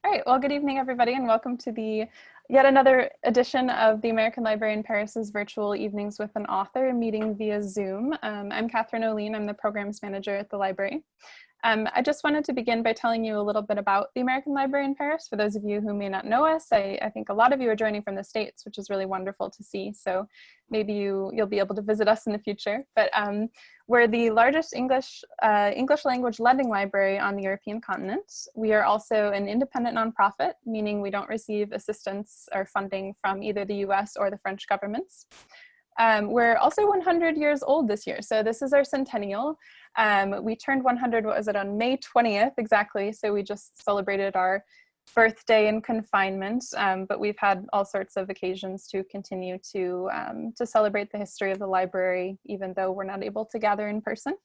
All right, well, good evening, everybody, and welcome to yet another edition of the American Library in Paris's virtual Evenings with an Author meeting via Zoom. I'm Catherine O'Lean. I'm the programs manager at the library. I just wanted to begin by telling you a little bit about the American Library in Paris. For those of you who may not know us, I think a lot of you are joining from the States, which is really wonderful to see. So maybe you'll be able to visit us in the future. But we're the largest English language lending library on the European continent. We are also an independent nonprofit, meaning we don't receive assistance or funding from either the US or the French governments. We're also 100 years old this year, so this is our centennial. We turned 100, what was it, on May 20th exactly, so we just celebrated our birthday in confinement, but we've had all sorts of occasions to continue to celebrate the history of the library, even though we're not able to gather in person.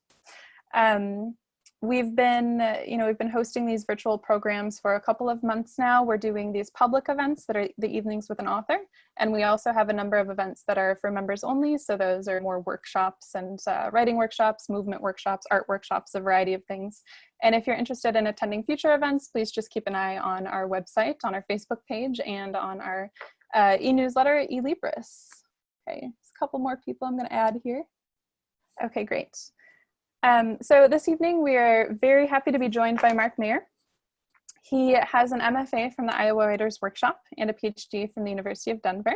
We've been hosting these virtual programs for a couple of months now. We're doing these public events that are the Evenings with an Author, and we also have a number of events that are for members only. So those are more workshops and writing workshops, movement workshops, art workshops, a variety of things. And if you're interested in attending future events, please just keep an eye on our website, on our Facebook page, and on our e-newsletter, eLibris. Okay, there's a couple more people I'm going to add here. Okay, great. So this evening, we are very happy to be joined by Mark Mayer. He has an MFA from the Iowa Writers Workshop and a PhD from the University of Denver.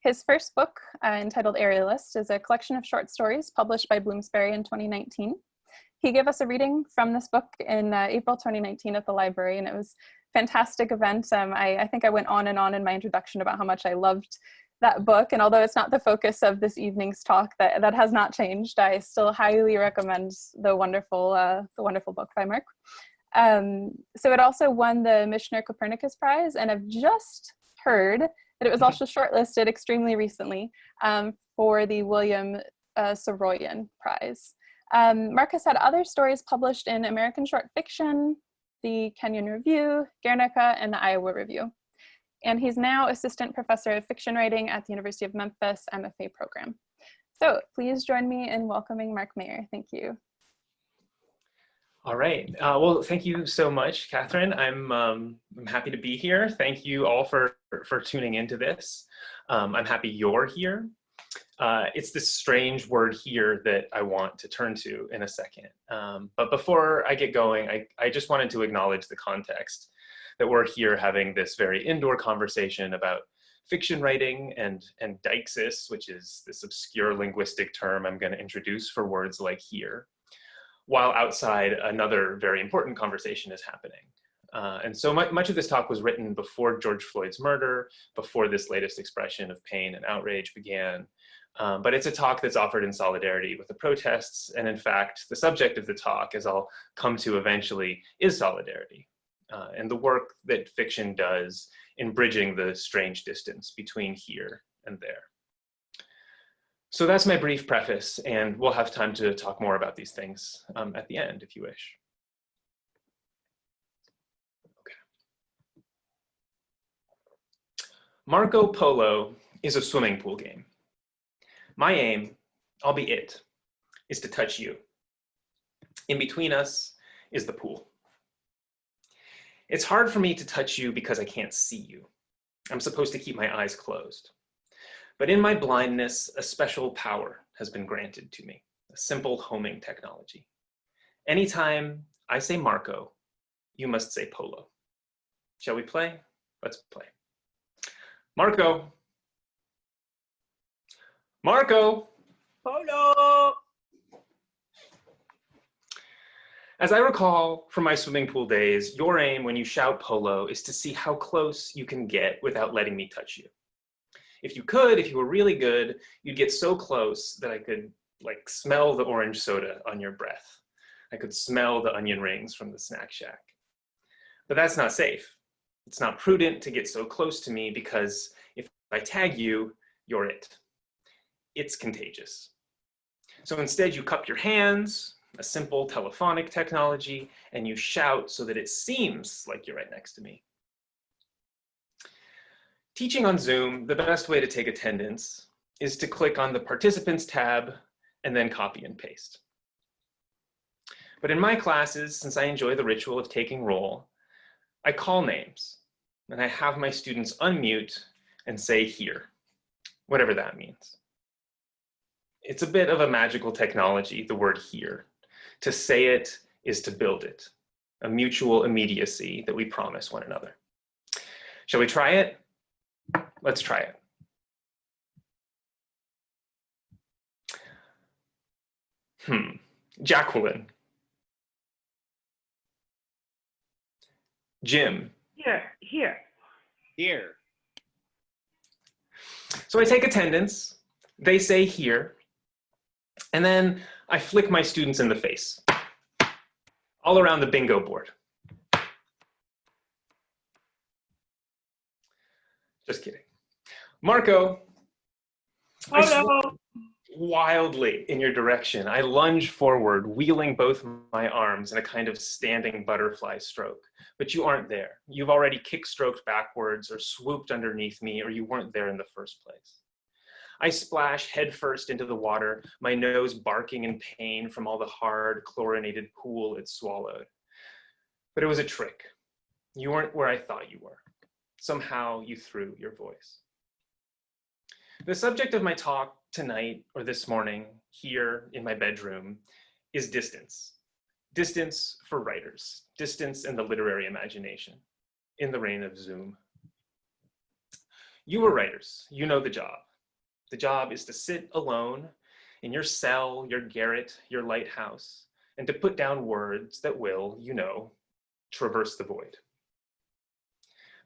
His first book, entitled AERIALISTS, is a collection of short stories published by Bloomsbury in 2019. He gave us a reading from this book in April 2019 at the library, and it was a fantastic event. I think I went on and on in my introduction about how much I loved that book, and although it's not the focus of this evening's talk, that has not changed. I still highly recommend the wonderful book by Mark. So it also won the Michener-Copernicus Prize, and I've just heard that it was also shortlisted extremely recently for the William Saroyan Prize. Mark has had other stories published in American Short Fiction, the Kenyon Review, Guernica, and the Iowa Review. And he's now assistant professor of fiction writing at the University of Memphis MFA program. So please join me in welcoming Mark Mayer. Thank you. All right. Well, thank you so much, Catherine. I'm happy to be here. Thank you all for tuning into this. I'm happy you're here. It's this strange word here that I want to turn to in a second. But before I get going, I just wanted to acknowledge the context that we're here having this very indoor conversation about fiction writing and deixis, which is this obscure linguistic term I'm going to introduce for words like here, while outside another very important conversation is happening. And so much of this talk was written before George Floyd's murder, before this latest expression of pain and outrage began. But it's a talk that's offered in solidarity with the protests. And in fact, the subject of the talk, as I'll come to eventually, is solidarity. And the work that fiction does in bridging the strange distance between here and there. So that's my brief preface, and we'll have time to talk more about these things at the end, if you wish. Okay. Marco Polo is a swimming pool game. My aim, albeit, is to touch you. In between us is the pool. It's hard for me to touch you because I can't see you. I'm supposed to keep my eyes closed. But in my blindness, a special power has been granted to me, a simple homing technology. Anytime I say Marco, you must say Polo. Shall we play? Let's play. Marco. Marco. Polo. As I recall from my swimming pool days, your aim when you shout polo is to see how close you can get without letting me touch you. If you were really good, you'd get so close that I could smell the orange soda on your breath. I could smell the onion rings from the snack shack. But that's not safe. It's not prudent to get so close to me because if I tag you, you're it. It's contagious. So instead you cup your hands, a simple telephonic technology, and you shout so that it seems like you're right next to me. Teaching on Zoom, the best way to take attendance is to click on the Participants tab and then copy and paste. But in my classes, since I enjoy the ritual of taking roll, I call names, and I have my students unmute and say here, whatever that means. It's a bit of a magical technology, the word here. To say it is to build it, a mutual immediacy that we promise one another. Shall we try it? Let's try it. Jacqueline. Jim. Here. So I take attendance, they say here, and then I flick my students in the face, all around the bingo board. Just kidding. Marco. Photo. Wildly in your direction. I lunge forward, wheeling both my arms in a kind of standing butterfly stroke. But you aren't there. You've already kick-stroked backwards or swooped underneath me, or you weren't there in the first place. I splash headfirst into the water, my nose barking in pain from all the hard, chlorinated pool it swallowed. But it was a trick. You weren't where I thought you were. Somehow you threw your voice. The subject of my talk tonight, or this morning, here in my bedroom, is distance. Distance for writers, distance in the literary imagination, in the reign of Zoom. You are writers, you know the job. The job is to sit alone in your cell, your garret, your lighthouse, and to put down words that will, you know, traverse the void.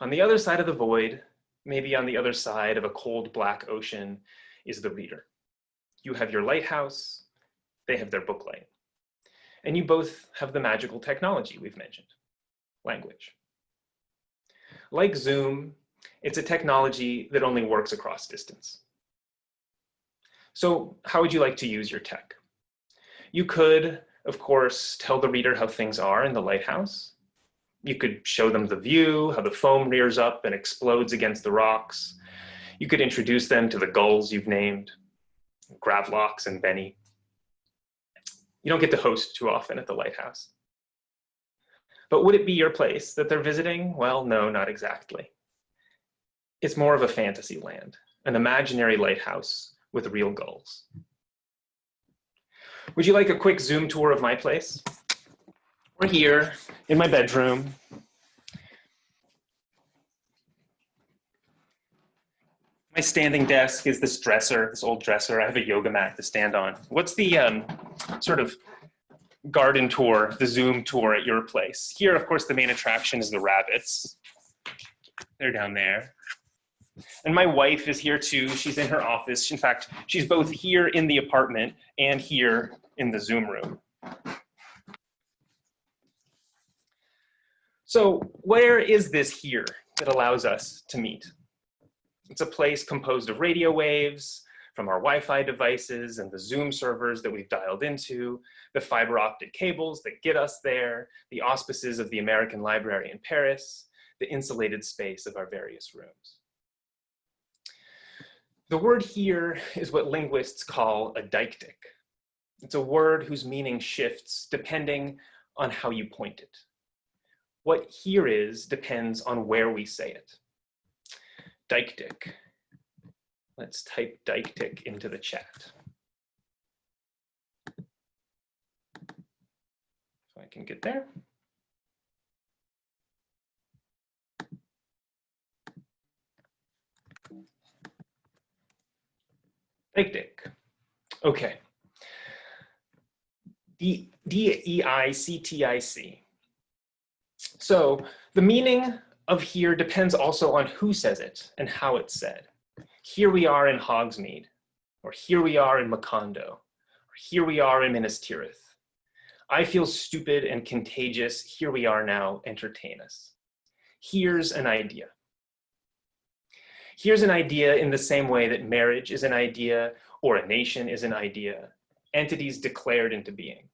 On the other side of the void, maybe on the other side of a cold black ocean, is the reader. You have your lighthouse, they have their booklight. And you both have the magical technology we've mentioned, language. Like Zoom, it's a technology that only works across distance. So how would you like to use your tech? You could, of course, tell the reader how things are in the lighthouse. You could show them the view, how the foam rears up and explodes against the rocks. You could introduce them to the gulls you've named, Gravlocks and Benny. You don't get to host too often at the lighthouse. But would it be your place that they're visiting? Well, no, not exactly. It's more of a fantasy land, an imaginary lighthouse with real gulls. Would you like a quick Zoom tour of my place? We're here in my bedroom. My standing desk is this dresser, this old dresser. I have a yoga mat to stand on. What's the sort of garden tour, the Zoom tour at your place? Here, of course, the main attraction is the rabbits. They're down there. And my wife is here too. She's in her office. In fact, she's both here in the apartment and here in the Zoom room. So where is this here that allows us to meet? It's a place composed of radio waves from our Wi-Fi devices and the Zoom servers that we've dialed into, the fiber optic cables that get us there, the auspices of the American Library in Paris, the insulated space of our various rooms. The word here is what linguists call a deictic. It's a word whose meaning shifts depending on how you point it. What here is depends on where we say it. Deictic. Let's type deictic into the chat. So I can get there. Deictic. Okay. D-E-I-C-T-I-C. So the meaning of here depends also on who says it and how it's said. Here we are in Hogsmeade, or here we are in Macondo, or here we are in Minas Tirith. I feel stupid and contagious. Here we are now, entertain us. Here's an idea. Here's an idea in the same way that marriage is an idea or a nation is an idea, entities declared into being.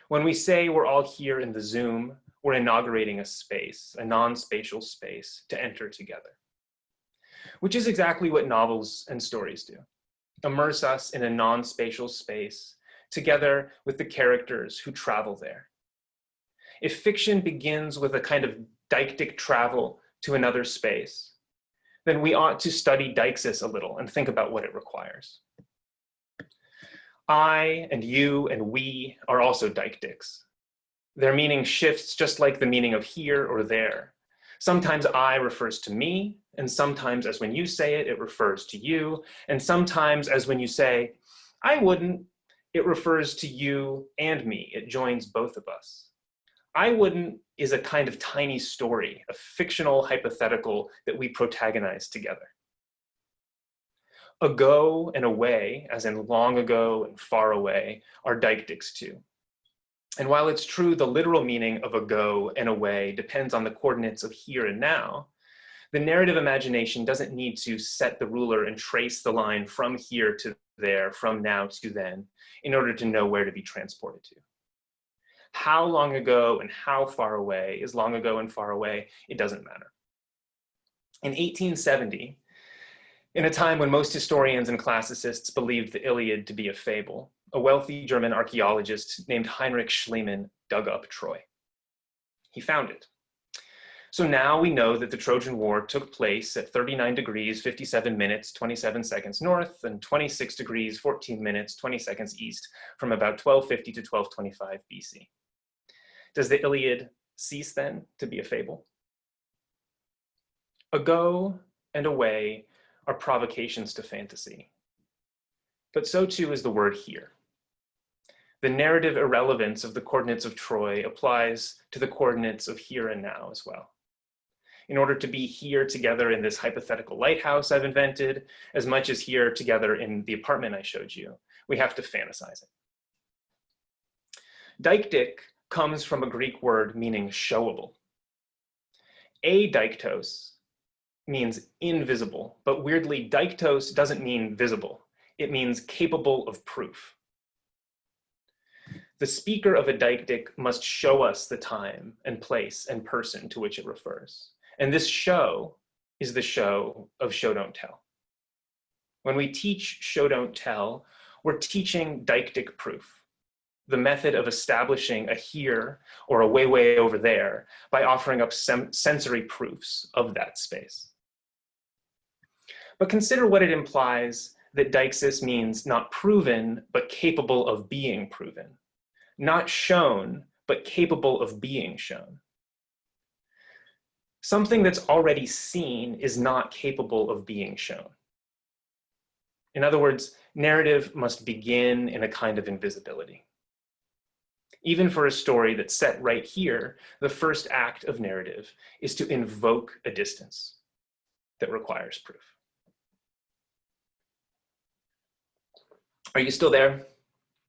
When we say we're all here in the Zoom, we're inaugurating a space, a non-spatial space to enter together, which is exactly what novels and stories do. Immerse us in a non-spatial space together with the characters who travel there. If fiction begins with a kind of deictic travel to another space, then we ought to study deixis a little and think about what it requires. I and you and we are also deictics. Their meaning shifts just like the meaning of here or there. Sometimes I refers to me, and sometimes as when you say it, it refers to you, and sometimes as when you say, I wouldn't, it refers to you and me. It joins both of us. I wouldn't is a kind of tiny story, a fictional hypothetical that we protagonize together. Ago and away, as in long ago and far away, are deictics too. And while it's true the literal meaning of ago and away depends on the coordinates of here and now, the narrative imagination doesn't need to set the ruler and trace the line from here to there, from now to then, in order to know where to be transported to. How long ago and how far away is long ago and far away, it doesn't matter. In 1870, in a time when most historians and classicists believed the Iliad to be a fable, a wealthy German archaeologist named Heinrich Schliemann dug up Troy. He found it. So now we know that the Trojan War took place at 39 degrees, 57 minutes, 27 seconds north, and 26 degrees, 14 minutes, 20 seconds east from about 1250 to 1225 BC. Does the Iliad cease then to be a fable? Ago and away are provocations to fantasy, but so too is the word here. The narrative irrelevance of the coordinates of Troy applies to the coordinates of here and now as well. In order to be here together in this hypothetical lighthouse I've invented, as much as here together in the apartment I showed you, we have to fantasize it. Deictic comes from a Greek word meaning showable. Adeiktos means invisible, but weirdly, deiktos doesn't mean visible. It means capable of proof. The speaker of a deictic must show us the time and place and person to which it refers. And this show is the show of show don't tell. When we teach show don't tell, we're teaching deictic proof, the method of establishing a here or a way, way over there by offering up sensory proofs of that space. But consider what it implies that deixis means not proven, but capable of being proven. Not shown, but capable of being shown. Something that's already seen is not capable of being shown. In other words, narrative must begin in a kind of invisibility. Even for a story that's set right here, the first act of narrative is to invoke a distance that requires proof. Are you still there?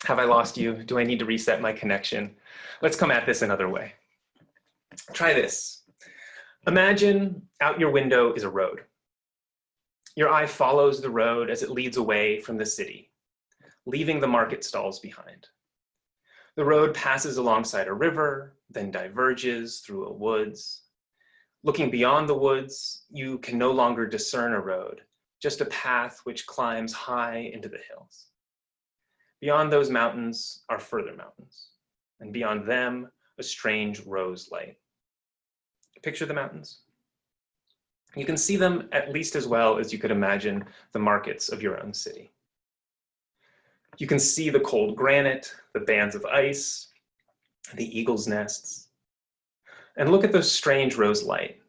Have I lost you? Do I need to reset my connection? Let's come at this another way. Try this. Imagine out your window is a road. Your eye follows the road as it leads away from the city, leaving the market stalls behind. The road passes alongside a river, then diverges through a woods. Looking beyond the woods, you can no longer discern a road, just a path which climbs high into the hills. Beyond those mountains are further mountains, and beyond them, a strange rose light. Picture the mountains. You can see them at least as well as you could imagine the markets of your own city. You can see the cold granite, the bands of ice, the eagle's nests. And look at the strange rose light.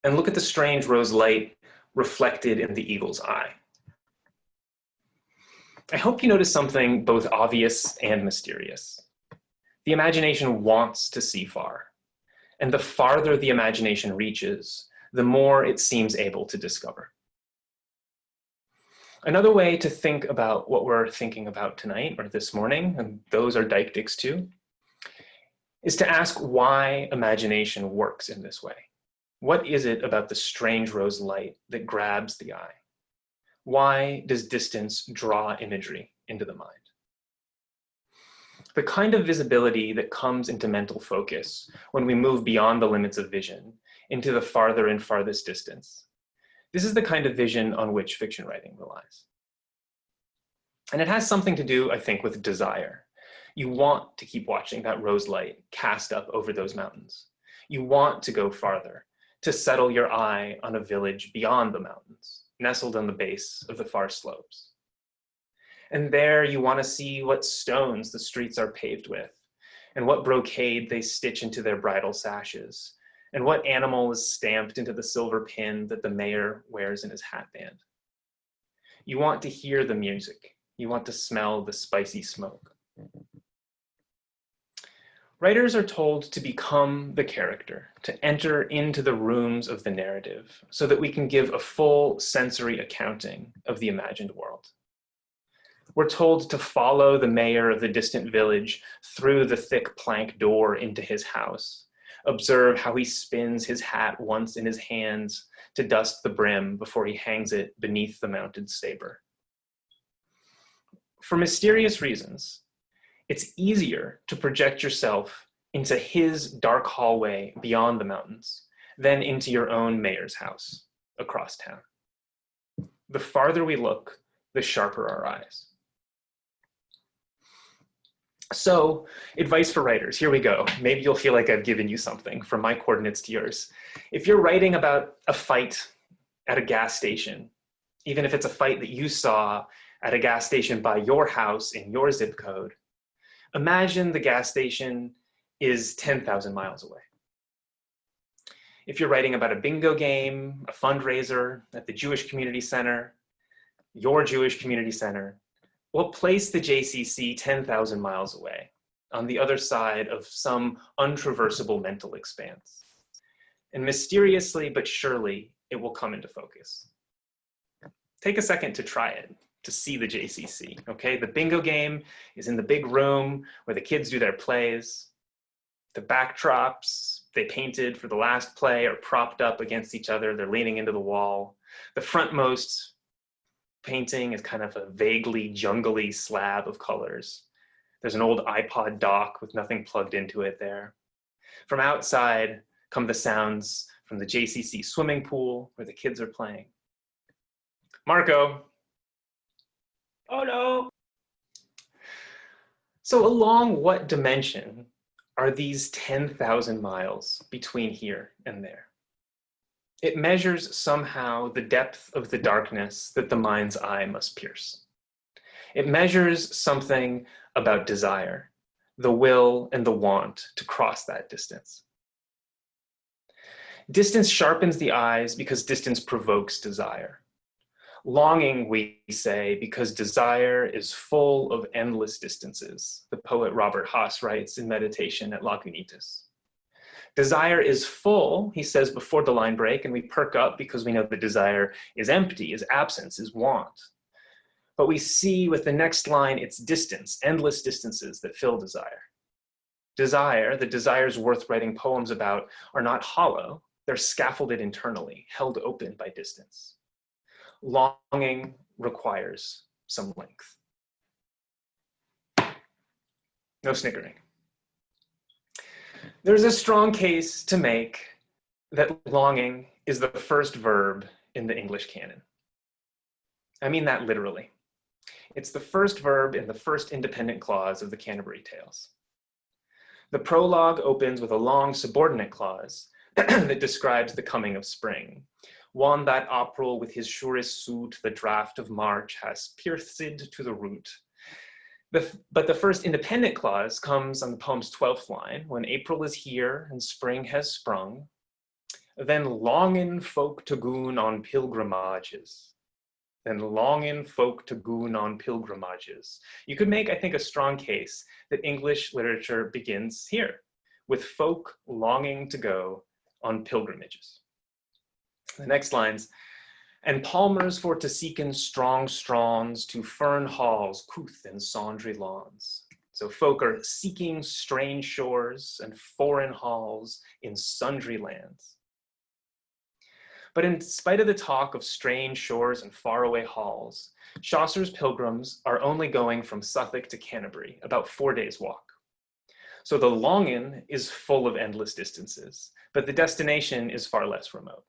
And look at the strange rose light reflected in the eagle's eye. I hope you notice something both obvious and mysterious. The imagination wants to see far, and the farther the imagination reaches, the more it seems able to discover. Another way to think about what we're thinking about tonight or this morning, and those are deictics too, is to ask why imagination works in this way. What is it about the strange rose light that grabs the eye? Why does distance draw imagery into the mind? The kind of visibility that comes into mental focus when we move beyond the limits of vision into the farther and farthest distance. This is the kind of vision on which fiction writing relies. And it has something to do, I think, with desire. You want to keep watching that rose light cast up over those mountains. You want to go farther, to settle your eye on a village beyond the mountains, nestled on the base of the far slopes. And there you want to see what stones the streets are paved with, and what brocade they stitch into their bridal sashes, and what animal is stamped into the silver pin that the mayor wears in his hatband. You want to hear the music. You want to smell the spicy smoke. Writers are told to become the character, to enter into the rooms of the narrative, so that we can give a full sensory accounting of the imagined world. We're told to follow the mayor of the distant village through the thick plank door into his house, observe how he spins his hat once in his hands to dust the brim before he hangs it beneath the mounted saber. For mysterious reasons, it's easier to project yourself into his dark hallway beyond the mountains than into your own mayor's house across town. The farther we look, the sharper our eyes. So, advice for writers, here we go. Maybe you'll feel like I've given you something from my coordinates to yours. If you're writing about a fight at a gas station, even if it's a fight that you saw at a gas station by your house in your zip code, imagine the gas station is 10,000 miles away. If you're writing about a bingo game, a fundraiser at the Jewish Community Center, your Jewish Community Center, well, place the JCC 10,000 miles away on the other side of some untraversable mental expanse. And mysteriously but surely, it will come into focus. Take a second to try it, to see the JCC, okay? The bingo game is in the big room where the kids do their plays. The backdrops they painted for the last play are propped up against each other. They're leaning into the wall. The frontmost painting is kind of a vaguely jungly slab of colors. There's an old iPod dock with nothing plugged into it there. From outside come the sounds from the JCC swimming pool where the kids are playing. Marco. Oh no. So along what dimension are these 10,000 miles between here and there? It measures somehow the depth of the darkness that the mind's eye must pierce. It measures something about desire, the will and the want to cross that distance. Distance sharpens the eyes because distance provokes desire. Longing, we say, because desire is full of endless distances, the poet Robert Haas writes in Meditation at Lagunitas. Desire is full, he says before the line break, and we perk up because we know that desire is empty, is absence, is want. But we see with the next line, it's distance, endless distances that fill desire. Desire, the desires worth writing poems about, are not hollow, they're scaffolded internally, held open by distance. Longing requires some length. No snickering. There's a strong case to make that longing is the first verb in the English canon. I mean that literally. It's the first verb in the first independent clause of the Canterbury Tales. The prologue opens with a long subordinate clause that describes the coming of spring. One that April with his surest suit, the draught of March has pierced to the root. But the first independent clause comes on the poem's 12th line, when April is here and spring has sprung, then longin' folk to goon on pilgrimages. Then longin' folk to goon on pilgrimages. You could make, I think, a strong case that English literature begins here, with folk longing to go on pilgrimages. The next lines, and palmers for to seeken strong strawns to fern halls, couth and sundry lawns. So folk are seeking strange shores and foreign halls in sundry lands. But in spite of the talk of strange shores and faraway halls, Chaucer's pilgrims are only going from Suffolk to Canterbury, about 4 days' walk. So the longin' is full of endless distances, but the destination is far less remote.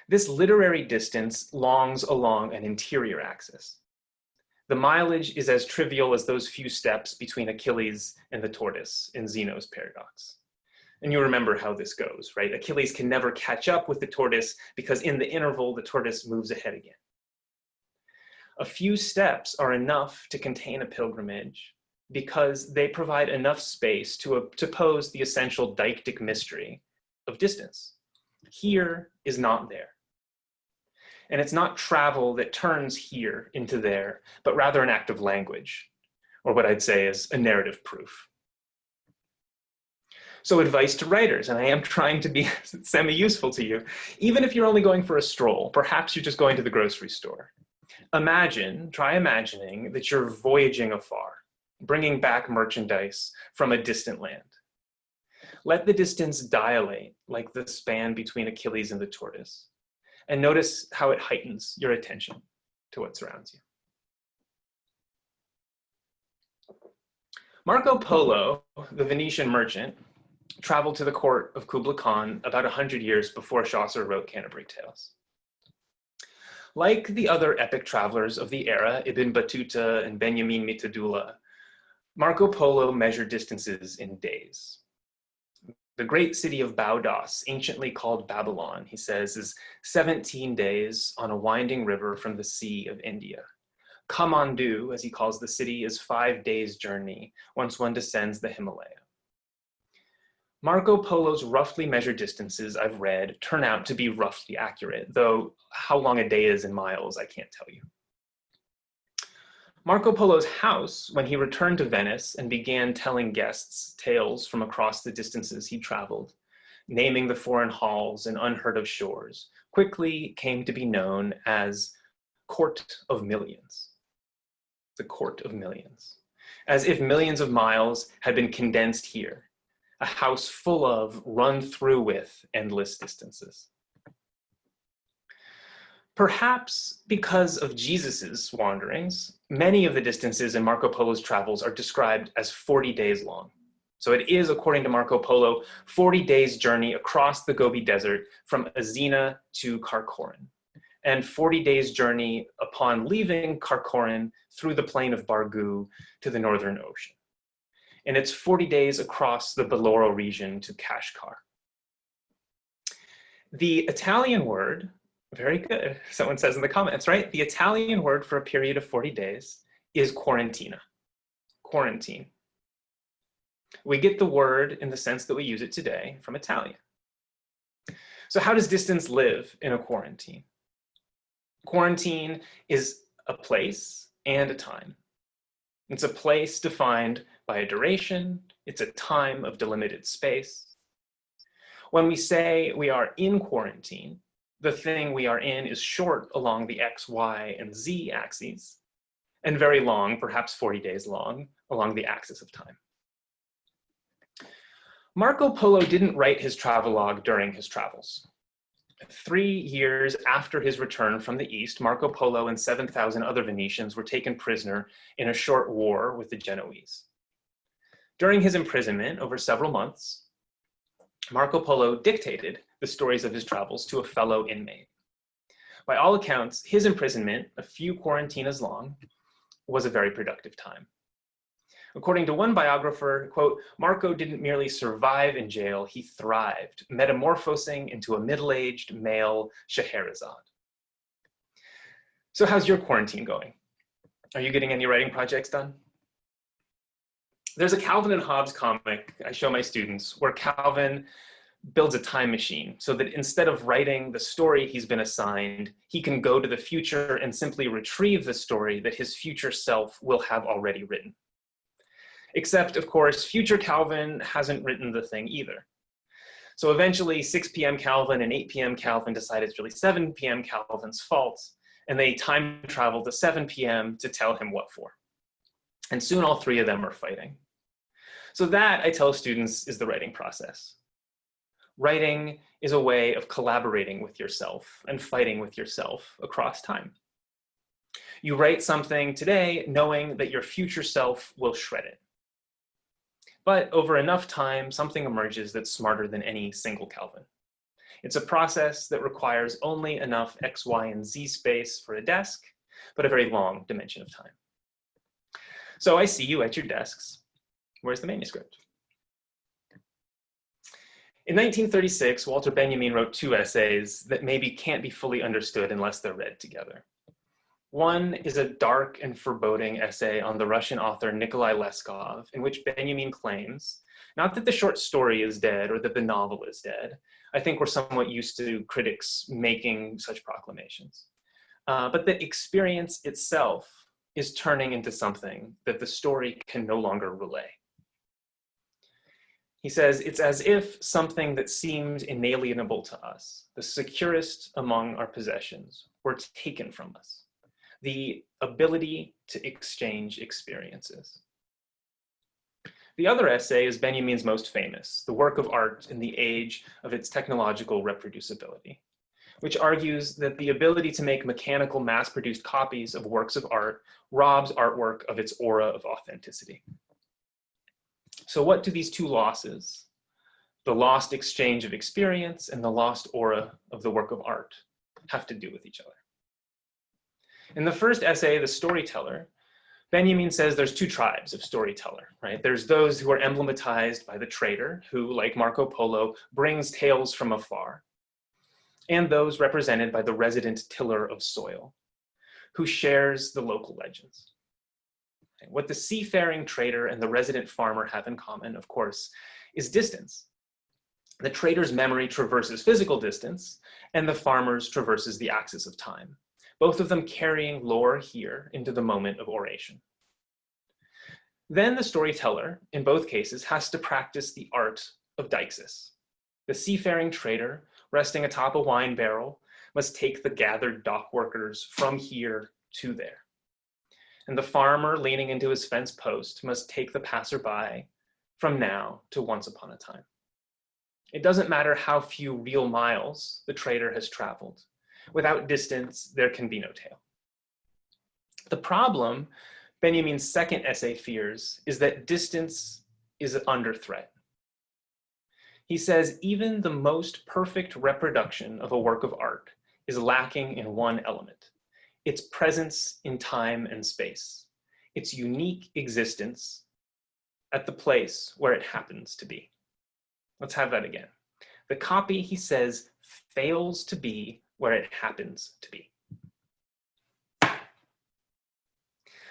This literary distance longs along an interior axis. The mileage is as trivial as those few steps between Achilles and the tortoise in Zeno's paradox. And you remember how this goes, right? Achilles can never catch up with the tortoise because in the interval, the tortoise moves ahead again. A few steps are enough to contain a pilgrimage because they provide enough space to pose the essential deictic mystery of distance. Here is not there. And it's not travel that turns here into there, but rather an act of language, or what I'd say is a narrative proof. So advice to writers, and I am trying to be semi-useful to you, even if you're only going for a stroll, perhaps you're just going to the grocery store. Try imagining that you're voyaging afar, bringing back merchandise from a distant land. Let the distance dilate like the span between Achilles and the tortoise, and notice how it heightens your attention to what surrounds you. Marco Polo, the Venetian merchant, traveled to the court of Kublai Khan about 100 years before Chaucer wrote Canterbury Tales. Like the other epic travelers of the era, Ibn Battuta and Benjamin Mitadula, Marco Polo measured distances in days. The great city of Baudos, anciently called Babylon, he says, is 17 days on a winding river from the Sea of India. Kamandu, as he calls the city, is 5 days' journey once one descends the Himalaya. Marco Polo's roughly measured distances, I've read, turn out to be roughly accurate, though how long a day is in miles, I can't tell you. Marco Polo's house, when he returned to Venice and began telling guests tales from across the distances he traveled, naming the foreign halls and unheard of shores, quickly came to be known as Court of Millions. The Court of Millions. As if millions of miles had been condensed here, a house full of, run through with, endless distances. Perhaps because of Jesus's wanderings, many of the distances in Marco Polo's travels are described as 40 days long. So it is, according to Marco Polo, 40 days journey across the Gobi Desert from Azina to Karakoram, and 40 days journey upon leaving Karakoram through the plain of Bargu to the Northern Ocean. And it's 40 days across the Belloro region to Kashgar. The Italian word, very good, someone says in the comments, right? The Italian word for a period of 40 days is quarantina, quarantine. We get the word in the sense that we use it today from Italian. So how does distance live in a quarantine? Quarantine is a place and a time. It's a place defined by a duration. It's a time of delimited space. When we say we are in quarantine, the thing we are in is short along the X, Y, and Z axes, and very long, perhaps 40 days long, along the axis of time. Marco Polo didn't write his travelogue during his travels. 3 years after his return from the East, Marco Polo and 7,000 other Venetians were taken prisoner in a short war with the Genoese. During his imprisonment over several months, Marco Polo dictated the stories of his travels to a fellow inmate. By all accounts, his imprisonment, a few quarantinas long, was a very productive time. According to one biographer, quote, Marco didn't merely survive in jail, he thrived, metamorphosing into a middle-aged male Scheherazade. So how's your quarantine going? Are you getting any writing projects done? There's a Calvin and Hobbes comic I show my students where Calvin builds a time machine so that instead of writing the story he's been assigned, he can go to the future and simply retrieve the story that his future self will have already written. Except, of course, future Calvin hasn't written the thing either. So eventually 6 p.m. Calvin and 8 p.m. Calvin decide it's really 7 p.m. Calvin's fault, and they time travel to 7 p.m. to tell him what for. And soon all 3 of them are fighting. So that, I tell students, is the writing process. Writing is a way of collaborating with yourself and fighting with yourself across time. You write something today knowing that your future self will shred it. But over enough time, something emerges that's smarter than any single Calvin. It's a process that requires only enough X, Y, and Z space for a desk, but a very long dimension of time. So I see you at your desks. Where's the manuscript? In 1936, Walter Benjamin wrote two essays that maybe can't be fully understood unless they're read together. One is a dark and foreboding essay on the Russian author Nikolai Leskov, in which Benjamin claims, not that the short story is dead or that the novel is dead. I think we're somewhat used to critics making such proclamations. But that experience itself is turning into something that the story can no longer relay. He says, it's as if something that seemed inalienable to us, the securest among our possessions, were taken from us. The ability to exchange experiences. The other essay is Benjamin's most famous, The Work of Art in the Age of its Technological Reproducibility, which argues that the ability to make mechanical mass-produced copies of works of art robs artwork of its aura of authenticity. So what do these two losses, the lost exchange of experience and the lost aura of the work of art, have to do with each other? In the first essay, The Storyteller, Benjamin says there's two tribes of storyteller, right? There's those who are emblematized by the trader who, like Marco Polo, brings tales from afar, and those represented by the resident tiller of soil, who shares the local legends. What the seafaring trader and the resident farmer have in common, of course, is distance. The trader's memory traverses physical distance, and the farmer's traverses the axis of time, both of them carrying lore here into the moment of oration. Then the storyteller, in both cases, has to practice the art of deixis. The seafaring trader, resting atop a wine barrel, must take the gathered dock workers from here to there. And the farmer, leaning into his fence post, must take the passerby from now to once upon a time. It doesn't matter how few real miles the trader has traveled. Without distance, there can be no tale. The problem, Benjamin's second essay fears, is that distance is under threat. He says even the most perfect reproduction of a work of art is lacking in one element: its presence in time and space, its unique existence at the place where it happens to be. Let's have that again. The copy, he says, fails to be where it happens to be.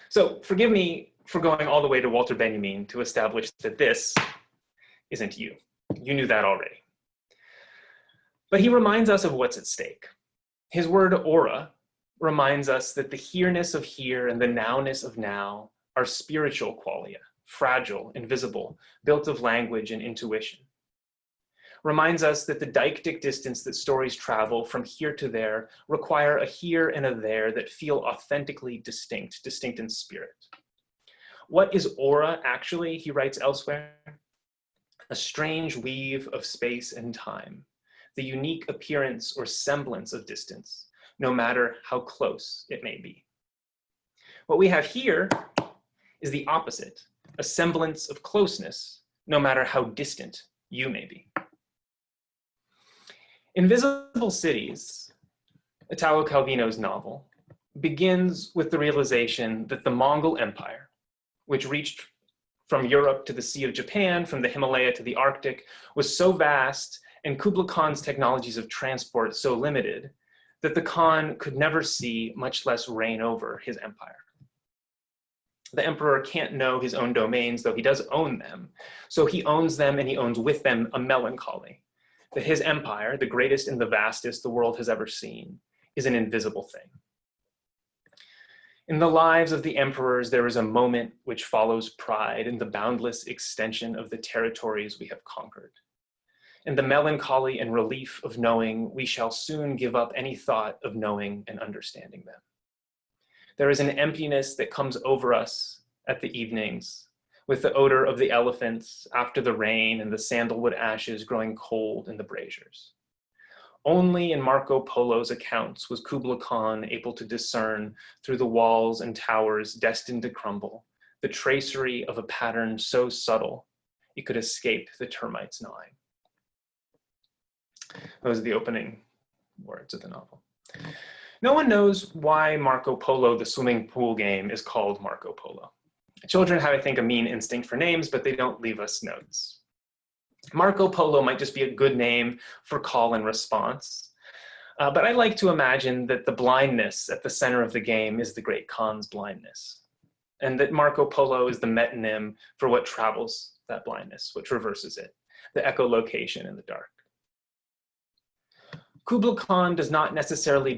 So forgive me for going all the way to Walter Benjamin to establish that this isn't you. You knew that already. But he reminds us of what's at stake. His word aura reminds us that the here-ness of here and the now-ness of now are spiritual qualia, fragile, invisible, built of language and intuition. Reminds us that the deictic distance that stories travel from here to there require a here and a there that feel authentically distinct in spirit. What is aura actually, he writes elsewhere? A strange weave of space and time, the unique appearance or semblance of distance, no matter how close it may be. What we have here is the opposite, a semblance of closeness, no matter how distant you may be. Invisible Cities, Italo Calvino's novel, begins with the realization that the Mongol Empire, which reached from Europe to the Sea of Japan, from the Himalaya to the Arctic, was so vast and Kublai Khan's technologies of transport so limited that the Khan could never see, much less reign over, his empire. The emperor can't know his own domains, though he does own them. So he owns them and he owns with them a melancholy, that his empire, the greatest and the vastest the world has ever seen, is an invisible thing. In the lives of the emperors, there is a moment which follows pride in the boundless extension of the territories we have conquered, and the melancholy and relief of knowing we shall soon give up any thought of knowing and understanding them. There is an emptiness that comes over us at the evenings, with the odor of the elephants after the rain and the sandalwood ashes growing cold in the braziers. Only in Marco Polo's accounts was Kublai Khan able to discern through the walls and towers destined to crumble the tracery of a pattern so subtle it could escape the termites gnawing. Those are the opening words of the novel. No one knows why Marco Polo, the swimming pool game, is called Marco Polo. Children have, I think, a mean instinct for names, but they don't leave us notes. Marco Polo might just be a good name for call and response. But I like to imagine that the blindness at the center of the game is the great Khan's blindness, and that Marco Polo is the metonym for what travels that blindness, what traverses it, the echolocation in the dark. Kublai Khan does not necessarily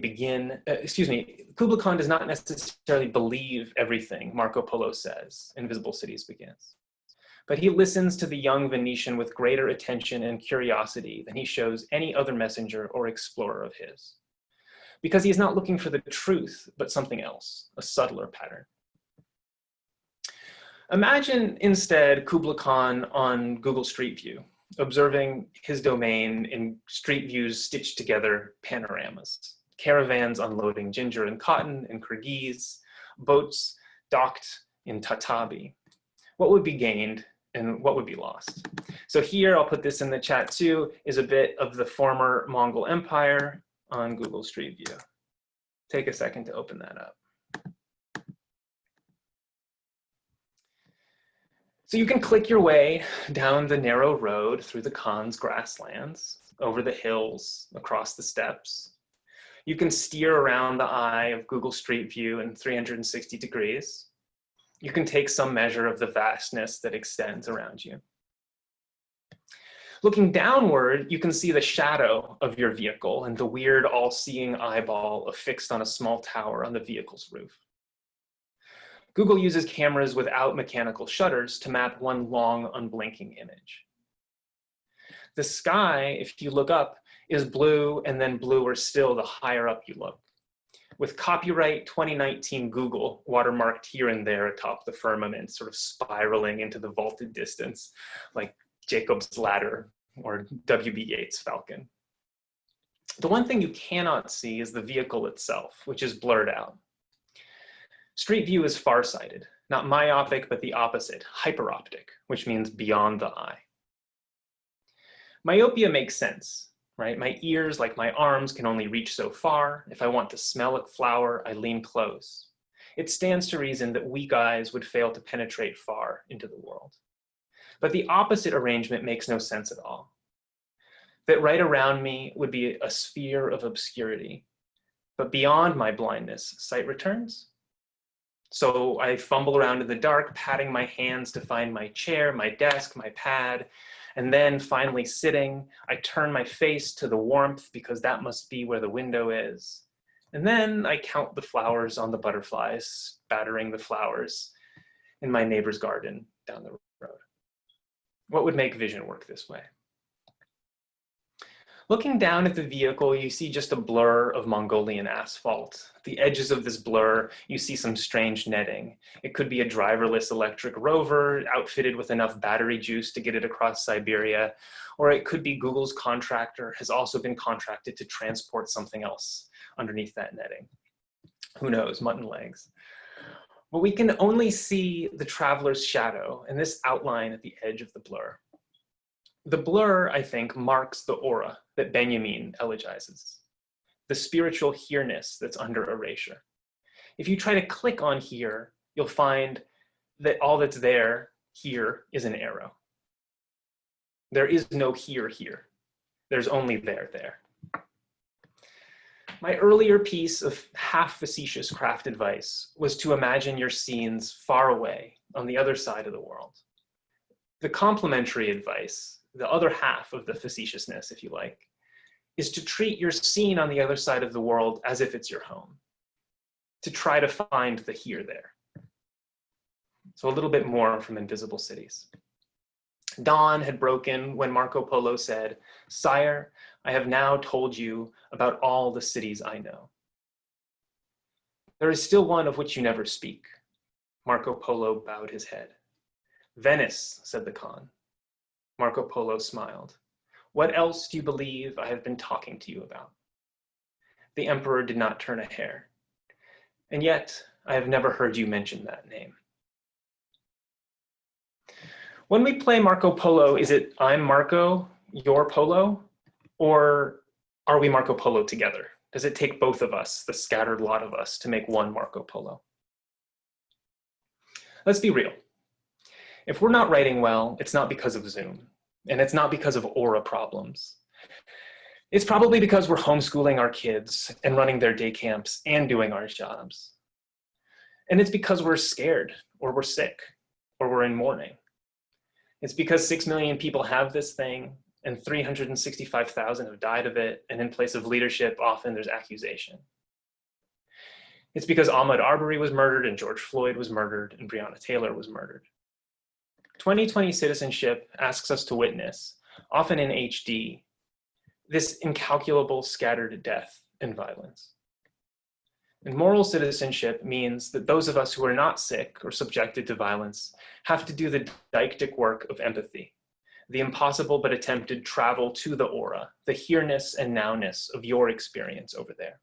Kublai Khan does not necessarily believe everything Marco Polo says Invisible Cities begins. But he listens to the young Venetian with greater attention and curiosity than he shows any other messenger or explorer of his. Because he is not looking for the truth, but something else, a subtler pattern. Imagine instead Kublai Khan on Google Street View, observing his domain in Street View's stitched together panoramas. Caravans unloading ginger and cotton in Kyrgyz, boats docked in Tatabi. What would be gained and what would be lost? So here, I'll put this in the chat too, is a bit of the former Mongol Empire on Google Street View. Take a second to open that up. So you can click your way down the narrow road through the Khan's grasslands, over the hills, across the steppes. You can steer around the eye of Google Street View in 360 degrees. You can take some measure of the vastness that extends around you. Looking downward, you can see the shadow of your vehicle and the weird all-seeing eyeball affixed on a small tower on the vehicle's roof. Google uses cameras without mechanical shutters to map one long, unblinking image. The sky, if you look up, is blue and then bluer still the higher up you look, with copyright 2019 Google watermarked here and there atop the firmament, sort of spiraling into the vaulted distance, like Jacob's Ladder or W.B. Yeats' Falcon. The one thing you cannot see is the vehicle itself, which is blurred out. Street View is farsighted, not myopic, but the opposite, hyperoptic, which means beyond the eye. Myopia makes sense, right? My ears, like my arms, can only reach so far. If I want to smell a flower, I lean close. It stands to reason that weak eyes would fail to penetrate far into the world. But the opposite arrangement makes no sense at all. That right around me would be a sphere of obscurity, but beyond my blindness, sight returns. So I fumble around in the dark, patting my hands to find my chair, my desk, my pad, and then finally sitting, I turn my face to the warmth because that must be where the window is. And then I count the flowers on the butterflies, battering the flowers in my neighbor's garden down the road. What would make vision work this way? Looking down at the vehicle, you see just a blur of Mongolian asphalt. At the edges of this blur, you see some strange netting. It could be a driverless electric rover outfitted with enough battery juice to get it across Siberia, or it could be Google's contractor has also been contracted to transport something else underneath that netting. Who knows, mutton legs. But we can only see the traveler's shadow and this outline at the edge of the blur. The blur, I think, marks the aura that Benjamin elegizes, the spiritual here-ness that's under erasure. If you try to click on here, you'll find that all that's there, here, is an arrow. There is no here. There's only there. My earlier piece of half-facetious craft advice was to imagine your scenes far away on the other side of the world. The complementary advice, the other half of the facetiousness, if you like, is to treat your scene on the other side of the world as if it's your home, to try to find the here there. So a little bit more from Invisible Cities. Dawn had broken when Marco Polo said, "Sire, I have now told you about all the cities I know. There is still one of which you never speak." Marco Polo bowed his head. "Venice," said the Khan. Marco Polo smiled. "What else do you believe I have been talking to you about?" The emperor did not turn a hair. "And yet, I have never heard you mention that name." When we play Marco Polo, is it I'm Marco, you're Polo? Or are we Marco Polo together? Does it take both of us, the scattered lot of us, to make one Marco Polo? Let's be real. If we're not writing well, it's not because of Zoom. And it's not because of aura problems. It's probably because we're homeschooling our kids and running their day camps and doing our jobs. And it's because we're scared, or we're sick, or we're in mourning. It's because 6 million people have this thing and 365,000 have died of it, and in place of leadership, often there's accusation. It's because Ahmaud Arbery was murdered and George Floyd was murdered and Breonna Taylor was murdered. 2020 citizenship asks us to witness, often in HD, this incalculable scattered death and violence. And moral citizenship means that those of us who are not sick or subjected to violence have to do the deictic work of empathy, the impossible but attempted travel to the aura, the here-ness and now-ness of your experience over there.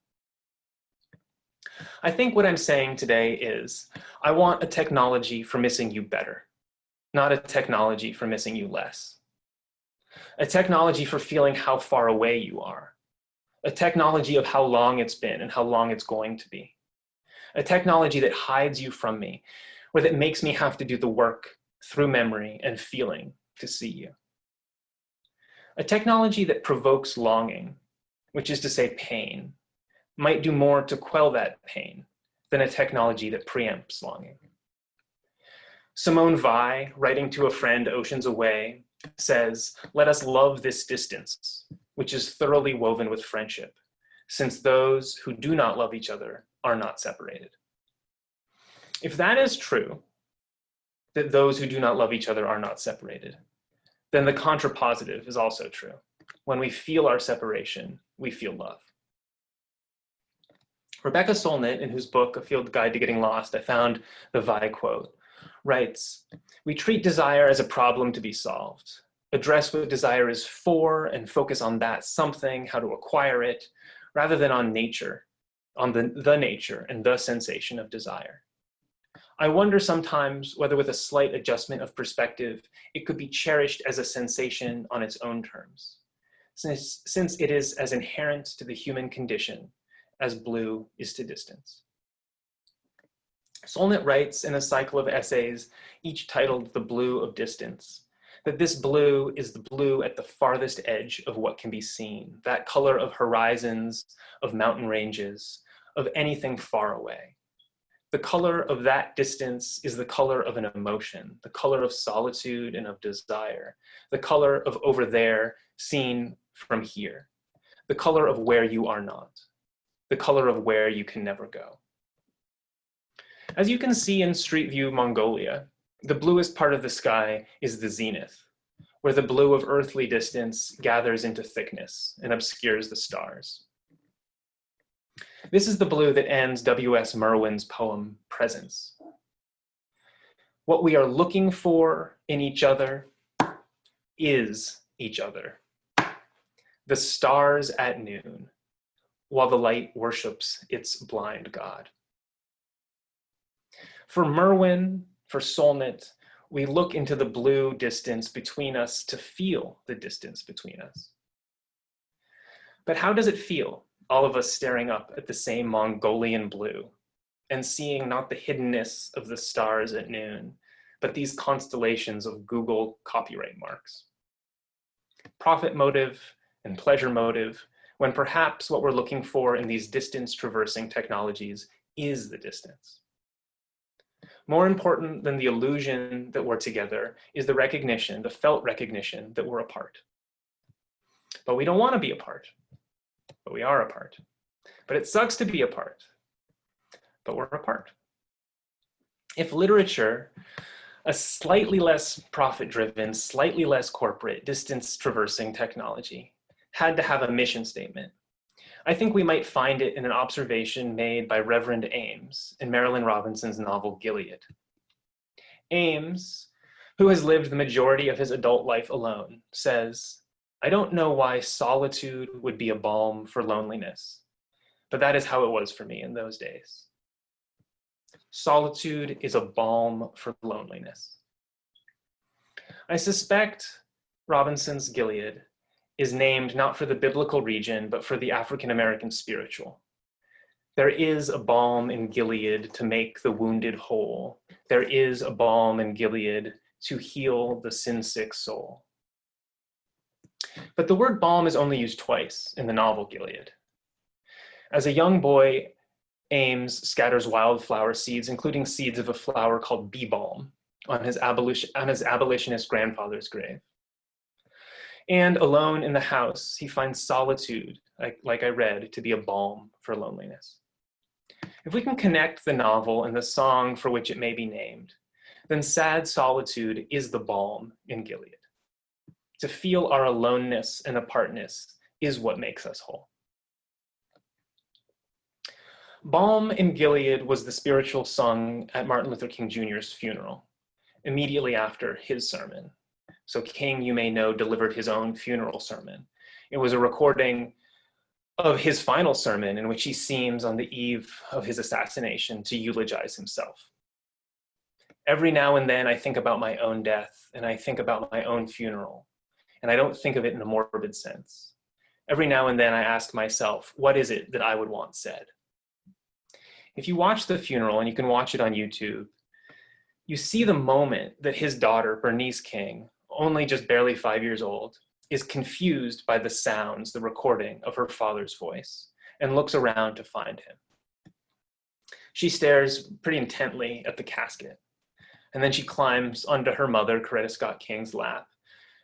I think what I'm saying today is, I want a technology for missing you better, not a technology for missing you less. A technology for feeling how far away you are. A technology of how long it's been and how long it's going to be. A technology that hides you from me, or that makes me have to do the work through memory and feeling to see you. A technology that provokes longing, which is to say pain, might do more to quell that pain than a technology that preempts longing. Simone Weil, writing to a friend oceans away, says, "Let us love this distance, which is thoroughly woven with friendship, since those who do not love each other are not separated." If that is true, that those who do not love each other are not separated, then the contrapositive is also true. When we feel our separation, we feel love. Rebecca Solnit, in whose book, A Field Guide to Getting Lost, I found the Weil quote, writes, "We treat desire as a problem to be solved, address what desire is for and focus on that something, how to acquire it, rather than on nature, on the nature and the sensation of desire. I wonder sometimes whether with a slight adjustment of perspective, it could be cherished as a sensation on its own terms, since it is as inherent to the human condition as blue is to distance." Solnit writes in a cycle of essays, each titled The Blue of Distance, that this blue is the blue at the farthest edge of what can be seen, that color of horizons, of mountain ranges, of anything far away. The color of that distance is the color of an emotion, the color of solitude and of desire, the color of over there seen from here, the color of where you are not, the color of where you can never go. As you can see in Street View Mongolia, the bluest part of the sky is the zenith, where the blue of earthly distance gathers into thickness and obscures the stars. This is the blue that ends W.S. Merwin's poem, Presence. What we are looking for in each other is each other. The stars at noon, while the light worships its blind God. For Merwin, for Solnit, we look into the blue distance between us to feel the distance between us. But how does it feel, all of us staring up at the same Mongolian blue and seeing not the hiddenness of the stars at noon, but these constellations of Google copyright marks? Profit motive and pleasure motive, when perhaps what we're looking for in these distance traversing technologies is the distance. More important than the illusion that we're together is the recognition, the felt recognition that we're apart. But we don't want to be apart, but we are apart. But it sucks to be apart, but we're apart. If literature, a slightly less profit-driven, slightly less corporate, distance-traversing technology, had to have a mission statement, I think we might find it in an observation made by Reverend Ames in Marilyn Robinson's novel Gilead. Ames, who has lived the majority of his adult life alone, says, "I don't know why solitude would be a balm for loneliness, but that is how it was for me in those days. Solitude is a balm for loneliness." I suspect Robinson's Gilead is named not for the biblical region, but for the African-American spiritual. There is a balm in Gilead to make the wounded whole. There is a balm in Gilead to heal the sin-sick soul. But the word balm is only used twice in the novel Gilead. As a young boy, Ames scatters wildflower seeds, including seeds of a flower called bee balm, on his abolitionist grandfather's grave. And alone in the house, he finds solitude, like I read, to be a balm for loneliness. If we can connect the novel and the song for which it may be named, then sad solitude is the balm in Gilead. To feel our aloneness and apartness is what makes us whole. Balm in Gilead was the spiritual sung at Martin Luther King Jr.'s funeral, immediately after his sermon. So King, you may know, delivered his own funeral sermon. It was a recording of his final sermon in which he seems on the eve of his assassination to eulogize himself. Every now and then I think about my own death and I think about my own funeral, and I don't think of it in a morbid sense. Every now and then I ask myself, what is it that I would want said? If you watch the funeral, and you can watch it on YouTube, you see the moment that his daughter, Bernice King, only just barely 5 years old, is confused by the sounds, the recording of her father's voice, and looks around to find him. She stares pretty intently at the casket, and then she climbs onto her mother, Coretta Scott King's lap,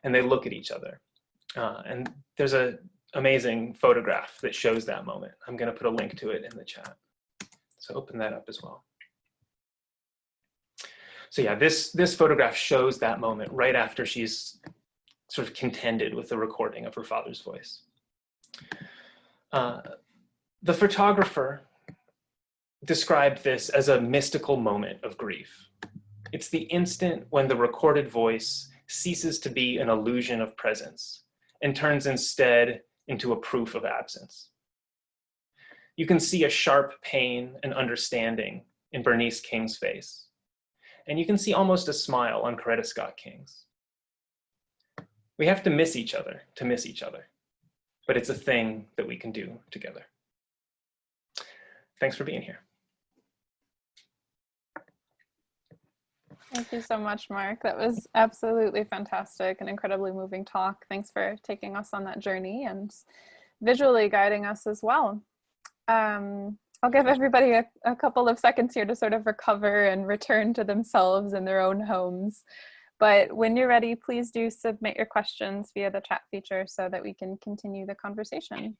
and they look at each other. And there's an amazing photograph that shows that moment. I'm going to put a link to it in the chat. So open that up as well. So yeah, this photograph shows that moment right after she's sort of contended with the recording of her father's voice. The photographer described this as a mystical moment of grief. It's the instant when the recorded voice ceases to be an illusion of presence and turns instead into a proof of absence. You can see a sharp pain and understanding in Bernice King's face. And you can see almost a smile on Coretta Scott King's. We have to miss each other to miss each other, but it's a thing that we can do together. Thanks for being here. Thank you so much, Mark. That was absolutely fantastic, an incredibly moving talk. Thanks for taking us on that journey and visually guiding us as well. I'll give everybody a couple of seconds here to sort of recover and return to themselves in their own homes. But when you're ready, please do submit your questions via the chat feature so that we can continue the conversation.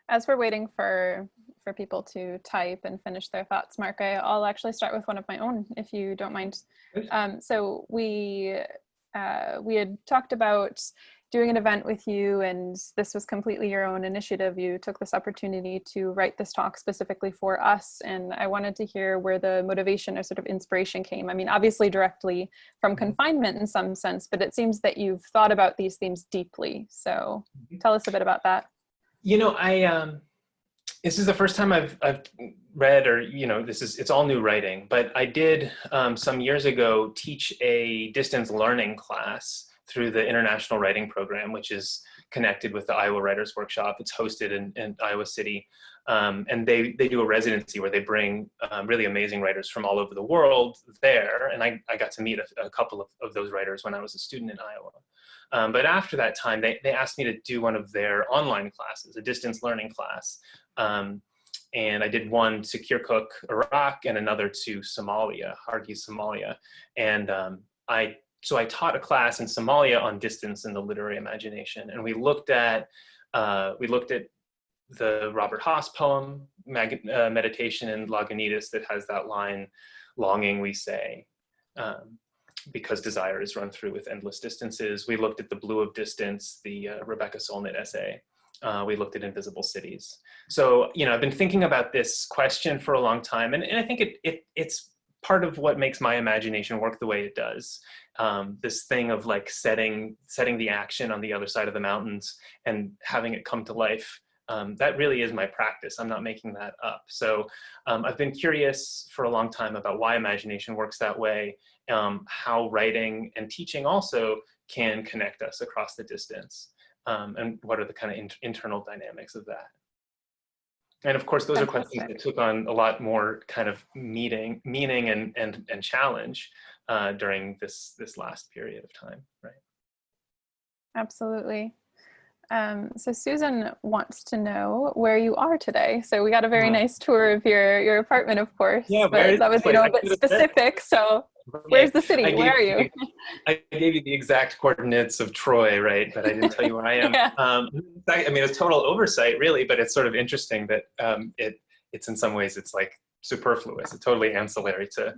As we're waiting for people to type and finish their thoughts, Mark, I'll actually start with one of my own, if you don't mind. So we had talked about doing an event with you, and this was completely your own initiative. You took this opportunity to write this talk specifically for us, and I wanted to hear where the motivation or sort of inspiration came. I mean, obviously directly from confinement in some sense, but it seems that you've thought about these themes deeply. So tell us a bit about that. You know, this is the first time I've read, or, you know, it's all new writing, but I did some years ago teach a distance learning class through the International Writing Program, which is connected with the Iowa Writers Workshop. It's hosted in Iowa City. And they do a residency where they bring really amazing writers from all over the world there. And I got to meet a couple of those writers when I was a student in Iowa. But after that time, they asked me to do one of their online classes, a distance learning class. And I did one to Kirkuk, Iraq, and another to Somalia, Hargeisa, Somalia. And so I taught a class in Somalia on distance and the literary imagination. And we looked at the Robert Haas poem, Meditation in Lagunitas, that has that line, longing we say, because desire is run through with endless distances. We looked at The Blue of Distance, the Rebecca Solnit essay. We looked at Invisible Cities. So, you know, I've been thinking about this question for a long time, and I think it's part of what makes my imagination work the way it does. This thing of like setting the action on the other side of the mountains and having it come to life. That really is my practice. I'm not making that up. So I've been curious for a long time about why imagination works that way, how writing and teaching also can connect us across the distance. and what are the kind of internal dynamics of that? And of course, those are questions that took on a lot more kind of meaning and challenge during this last period of time, right? Absolutely. So Susan wants to know where you are today. So we got a very nice tour of your apartment, of course. Yeah, but that was, you know, a bit specific. So where's the city? Where are you? I gave you the exact coordinates of Troy, right? But I didn't tell you where I am. Yeah. I mean, it's total oversight, really, but it's sort of interesting that it's in some ways, it's like superfluous. It's totally ancillary to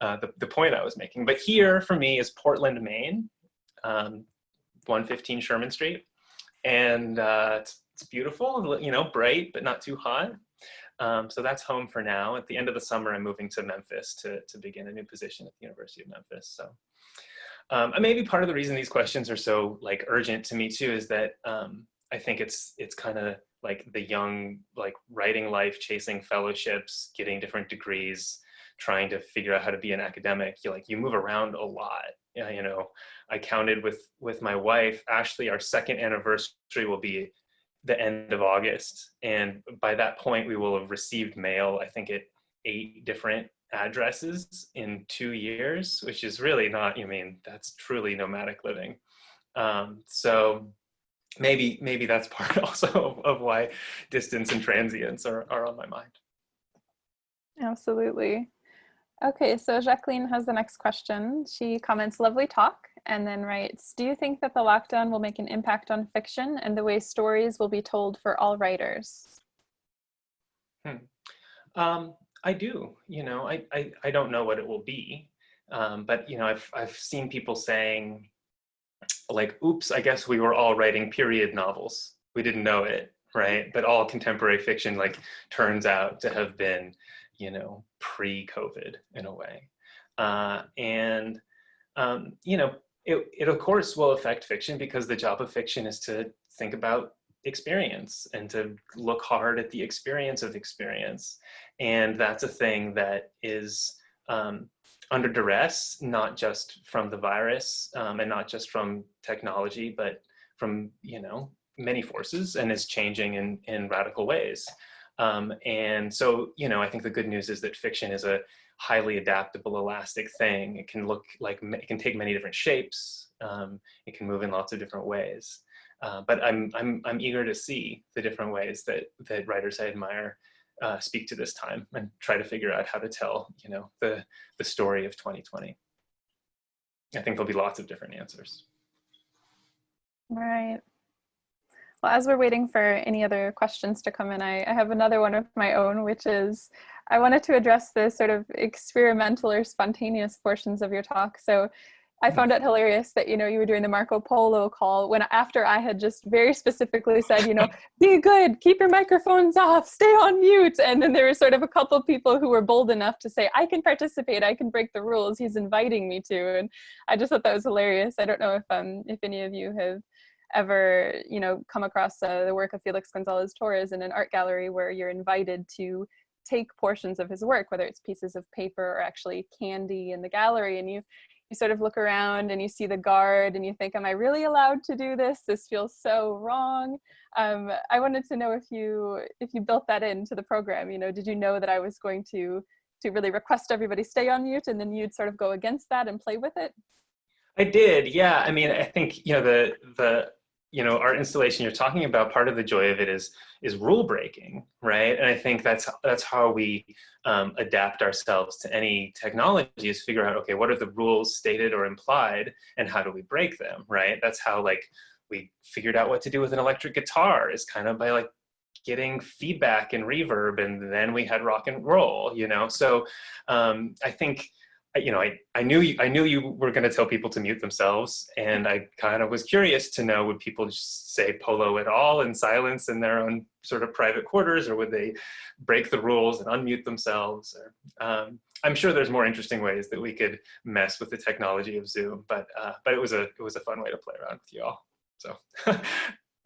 the point I was making. But here for me is Portland, Maine, 115 Sherman Street. And it's beautiful, you know, bright, but not too hot. So that's home for now. At the end of the summer, I'm moving to Memphis to begin a new position at the University of Memphis. So and maybe part of the reason these questions are so like urgent to me too is that I think it's kind of like the young, like writing life, chasing fellowships, getting different degrees, trying to figure out how to be an academic. You move around a lot. You know, I counted with my wife, Ashley, our second anniversary will be the end of August. And by that point, we will have received mail, I think at 8 different addresses in 2 years, which is really not, I mean, that's truly nomadic living. So maybe that's part also of why distance and transience are on my mind. Absolutely. Okay, so Jacqueline has the next question. She comments, lovely talk, and then writes, do you think that the lockdown will make an impact on fiction and the way stories will be told for all writers? I do, you know, I don't know what it will be, but, you know, I've seen people saying like, oops, I guess we were all writing period novels. We didn't know it, right? But all contemporary fiction like turns out to have been, you know, pre-COVID in a way. You know, it of course will affect fiction because the job of fiction is to think about experience and to look hard at the experience of experience. And that's a thing that is under duress, not just from the virus and not just from technology, but from, you know, many forces, and is changing in radical ways. And so, you know, I think the good news is that fiction is a highly adaptable, elastic thing. It can look like, it can take many different shapes. It can move in lots of different ways. But I'm eager to see the different ways that writers I admire speak to this time and try to figure out how to tell, you know, the story of 2020. I think there'll be lots of different answers. Right. Well, as we're waiting for any other questions to come in, I have another one of my own, which is, I wanted to address the sort of experimental or spontaneous portions of your talk. So I found it hilarious that, you know, you were doing the Marco Polo call after I had just very specifically said, you know, be good, keep your microphones off, stay on mute. And then there were sort of a couple people who were bold enough to say, I can participate, I can break the rules, he's inviting me to. And I just thought that was hilarious. I don't know if any of you have ever, you know, come across the work of Felix Gonzalez Torres in an art gallery where you're invited to take portions of his work, whether it's pieces of paper or actually candy in the gallery, and you sort of look around and you see the guard and you think, am I really allowed to do this? This feels so wrong. I wanted to know if you built that into the program. You know, did you know that I was going to really request everybody stay on mute, and then you'd sort of go against that and play with it? I did, yeah. I mean, I think, you know, the you know, art installation you're talking about, part of the joy of it is rule breaking, right? And I think that's how we adapt ourselves to any technology, is figure out, okay, what are the rules stated or implied, and how do we break them, right? That's how, like, we figured out what to do with an electric guitar, is kind of by like getting feedback and reverb, and then we had rock and roll, you know? So I think, you know, I knew you were going to tell people to mute themselves, and I kind of was curious to know, would people just say polo at all in silence in their own sort of private quarters, or would they break the rules and unmute themselves? Or, I'm sure there's more interesting ways that we could mess with the technology of Zoom, but it was a fun way to play around with you all. So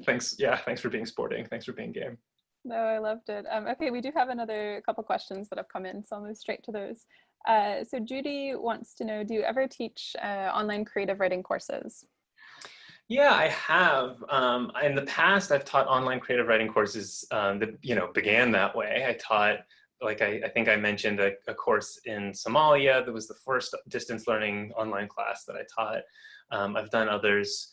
thanks for being sporting. Thanks for being game. No, I loved it. Okay, we do have another couple questions that have come in, so I'll move straight to those. So Judy wants to know, do you ever teach online creative writing courses? Yeah, I have. In the past, I've taught online creative writing courses that began that way. I taught, like I think I mentioned, a course in Somalia that was the first distance learning online class that I taught. I've done others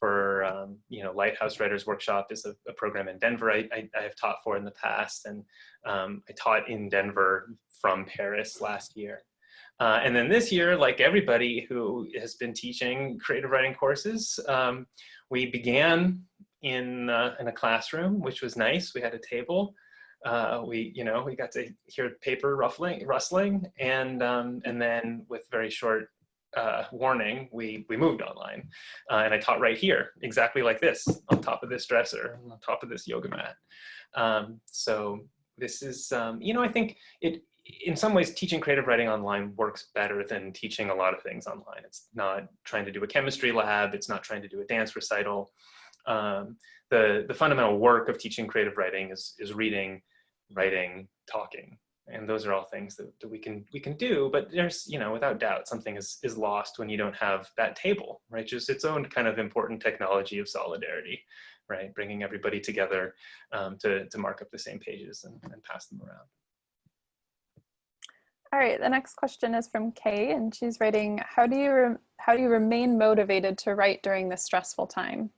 for Lighthouse Writers Workshop is a program in Denver I have taught for in the past, and I taught in Denver from Paris last year. And then this year, like everybody who has been teaching creative writing courses, we began in a classroom, which was nice. We had a table. We got to hear paper rustling, and then with very short warning, we moved online, and I taught right here, exactly like this, on top of this dresser, on top of this yoga mat. So this is, I think in some ways, teaching creative writing online works better than teaching a lot of things online. It's not trying to do a chemistry lab. It's not trying to do a dance recital. The fundamental work of teaching creative writing is reading, writing, talking. And those are all things that we can do, but there's, without doubt, something is lost when you don't have that table, right? Just its own kind of important technology of solidarity, right? Bringing everybody together to mark up the same pages and pass them around. All right, the next question is from Kay, and she's writing, how do you remain motivated to write during this stressful time?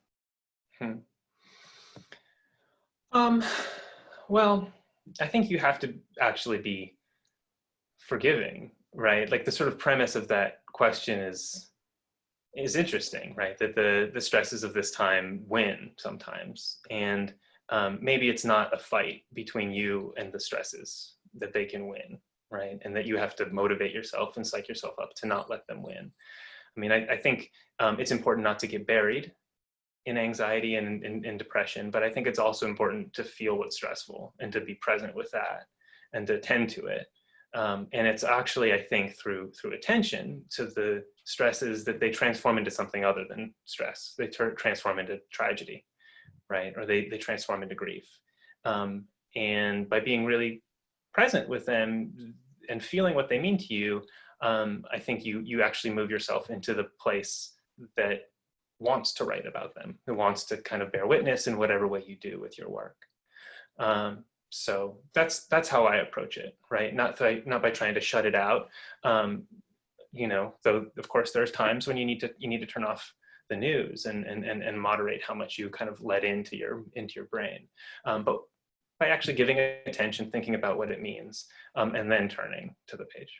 Well, I think you have to actually be forgiving, right? Like the sort of premise of that question is interesting, right? That the stresses of this time win sometimes, and maybe it's not a fight between you and the stresses, that they can win, right? And that you have to motivate yourself and psych yourself up to not let them win. I mean, I think it's important not to get buried in anxiety and in depression, but I think it's also important to feel what's stressful and to be present with that and to attend to it. And it's actually, I think, through attention to the stresses that they transform into something other than stress. They transform into tragedy, right? Or they transform into grief. And by being really present with them and feeling what they mean to you, I think you actually move yourself into the place that wants to write about them, who wants to kind of bear witness in whatever way you do with your work. So that's how I approach it, right? Not by trying to shut it out. Though of course there's times when you need to turn off the news and moderate how much you kind of let into your brain. But by actually giving it attention, thinking about what it means, and then turning to the page.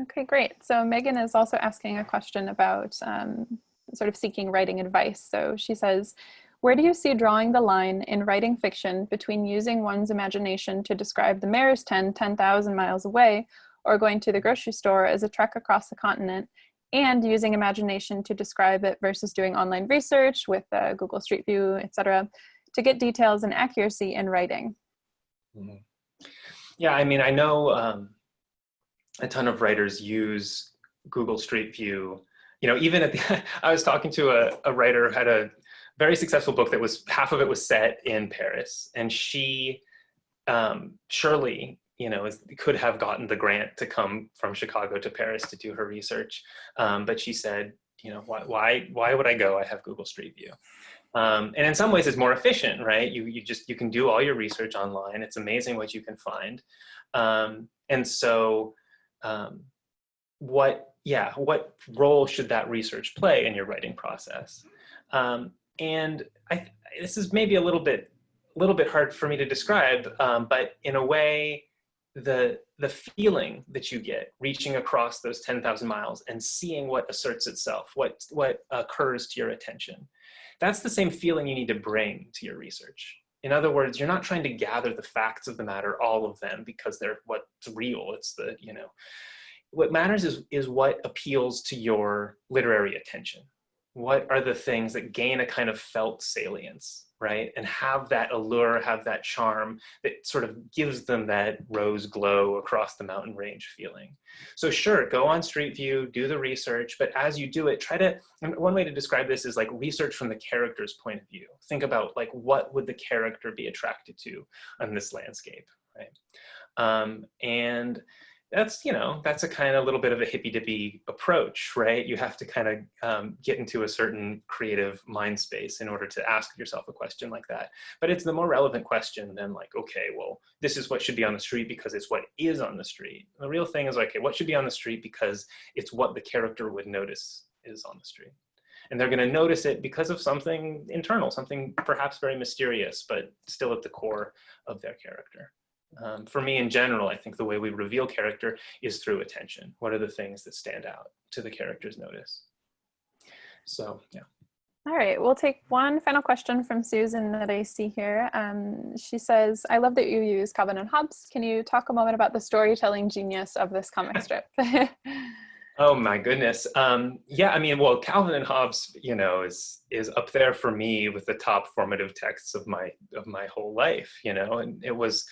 Okay, great. So Megan is also asking a question about sort of seeking writing advice. So she says, where do you see drawing the line in writing fiction between using one's imagination to describe the mayor's 10,000 miles away, or going to the grocery store as a trek across the continent, and using imagination to describe it versus doing online research with Google Street View, etc., to get details and accuracy in writing? Mm-hmm. Yeah, I mean, I know a ton of writers use Google Street View. Even at the, I was talking to a writer who had a very successful book that was, half of it was set in Paris, and she surely, could have gotten the grant to come from Chicago to Paris to do her research. But she said, why would I go? I have Google Street View. And in some ways it's more efficient, right? You can do all your research online. It's amazing what you can find. And so what role should that research play in your writing process? And this is maybe a little bit hard for me to describe, but in a way, the feeling that you get reaching across those 10,000 miles and seeing what asserts itself, what occurs to your attention, that's the same feeling you need to bring to your research. In other words, you're not trying to gather the facts of the matter, all of them, because they're what's real. It's what matters is what appeals to your literary attention. What are the things that gain a kind of felt salience, right? And have that allure, have that charm that sort of gives them that rose glow across the mountain range feeling. So sure, go on Street View, do the research, but as you do it, and one way to describe this is like research from the character's point of view. Think about like, what would the character be attracted to on this landscape, right? And that's, you know, that's a kind of little bit of a hippy-dippy approach, right? You have to kind of get into a certain creative mind space in order to ask yourself a question like that. But it's the more relevant question than like, okay, well, this is what should be on the street because it's what is on the street. The real thing is like, okay, what should be on the street because it's what the character would notice is on the street. And they're going to notice it because of something internal, something perhaps very mysterious, but still at the core of their character. For me in general, I think the way we reveal character is through attention. What are the things that stand out to the character's notice? So, yeah. All right, we'll take one final question from Susan that I see here. She says, I love that you use Calvin and Hobbes. Can you talk a moment about the storytelling genius of this comic strip? Oh my goodness. Yeah, I mean, well, Calvin and Hobbes, you know, is up there for me with the top formative texts of my whole life, you know, and it was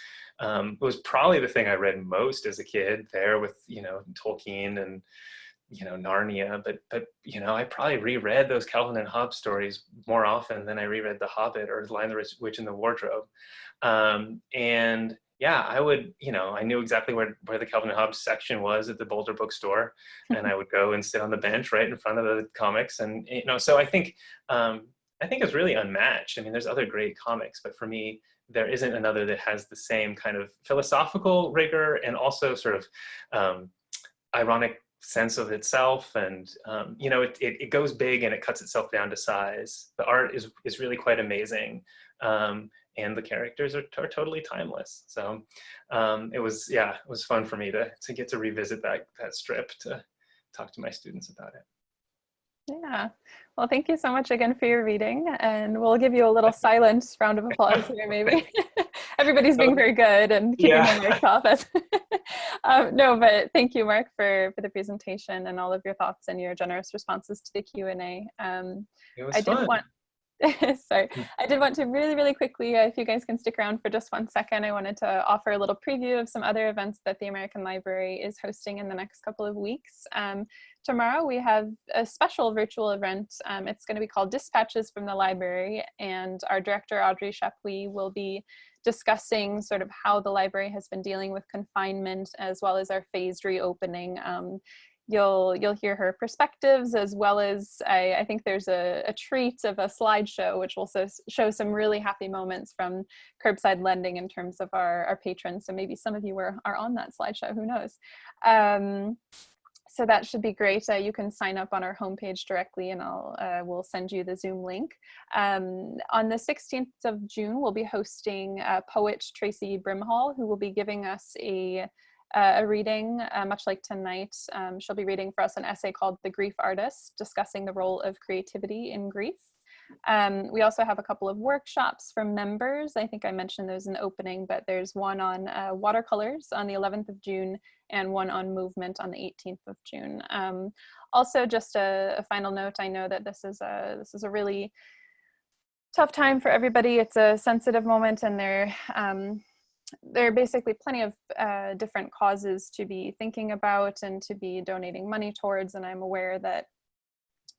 probably the thing I read most as a kid there with, you know, Tolkien and, you know, Narnia, but you know, I probably reread those Calvin and Hobbes stories more often than I reread The Hobbit or Lion, the Witch, and the Wardrobe. And yeah, I would, you know, I knew exactly where the Calvin and Hobbes section was at the Boulder bookstore, and I would go and sit on the bench right in front of the comics, and you know, so I think it's really unmatched. I mean, there's other great comics, but for me, there isn't another that has the same kind of philosophical rigor and also sort of ironic sense of itself, and you know, it goes big and it cuts itself down to size. The art is really quite amazing. And the characters are totally timeless. So it was fun for me to get to revisit that strip, to talk to my students about it. Yeah, well, thank you so much again for your reading, and we'll give you a little silent round of applause here, maybe. Everybody's being very good and keeping their mics off. No, but thank you, Mark, for the presentation and all of your thoughts and your generous responses to the Q&A. It was fun. Sorry, I did want to really, really quickly, if you guys can stick around for just 1 second, I wanted to offer a little preview of some other events that the American Library is hosting in the next couple of weeks. Tomorrow we have a special virtual event. It's going to be called Dispatches from the Library, and our director, Audrey Chapuis, will be discussing sort of how the library has been dealing with confinement, as well as our phased reopening. You'll hear her perspectives, as well as I think there's a treat of a slideshow, which will show some really happy moments from curbside lending in terms of our patrons. So maybe some of you are on that slideshow, who knows? So that should be great. You can sign up on our homepage directly, and we'll send you the Zoom link. On the 16th of June, we'll be hosting poet Tracy Brimhall, who will be giving us a reading, much like tonight. She'll be reading for us an essay called The Grief Artist, discussing the role of creativity in grief. We also have a couple of workshops for members. I think I mentioned those in the opening, but there's one on watercolors on the 11th of June and one on movement on the 18th of June. Also, just a final note, I know that this is a really tough time for everybody. It's a sensitive moment, and there are basically plenty of different causes to be thinking about and to be donating money towards, and I'm aware that,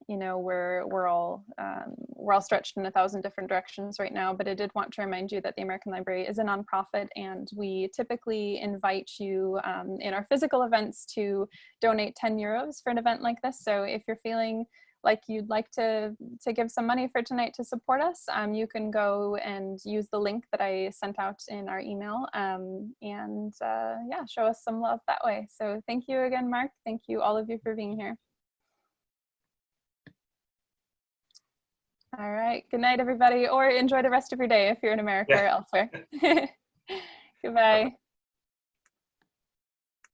you know, we're all stretched in 1,000 different directions right now, but I did want to remind you that the American Library is a nonprofit, and we typically invite you in our physical events to donate 10 euros for an event like this. So if you're feeling like you'd like to give some money for tonight to support us, you can go and use the link that I sent out in our email, and yeah, show us some love that way. So thank you again, Mark. Thank you all of you for being here. All right, good night, everybody, or enjoy the rest of your day if you're in America or elsewhere. Goodbye.